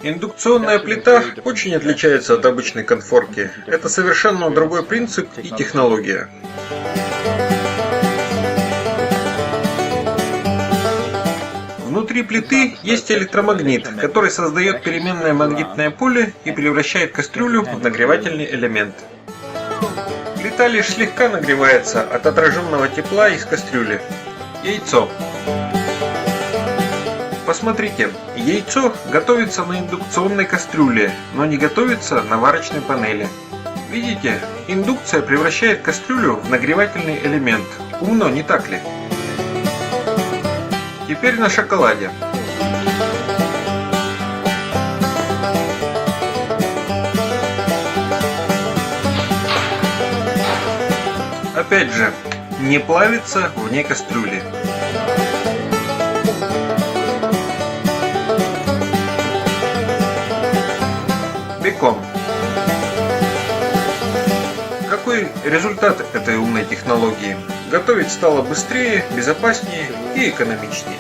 Индукционная плита очень отличается от обычной конфорки. Это совершенно другой принцип и технология. Внутри плиты есть электромагнит, который создает переменное магнитное поле и превращает кастрюлю в нагревательный элемент. Плита лишь слегка нагревается от отраженного тепла из кастрюли. Яйцо. Посмотрите, яйцо готовится на индукционной кастрюле, но не готовится на варочной панели. Видите, индукция превращает кастрюлю в нагревательный элемент. Умно, не так ли? Теперь на шоколаде. Опять же, не плавится вне кастрюли. Бекон. Какой результат этой умной технологии? Готовить стало быстрее, безопаснее и экономичнее.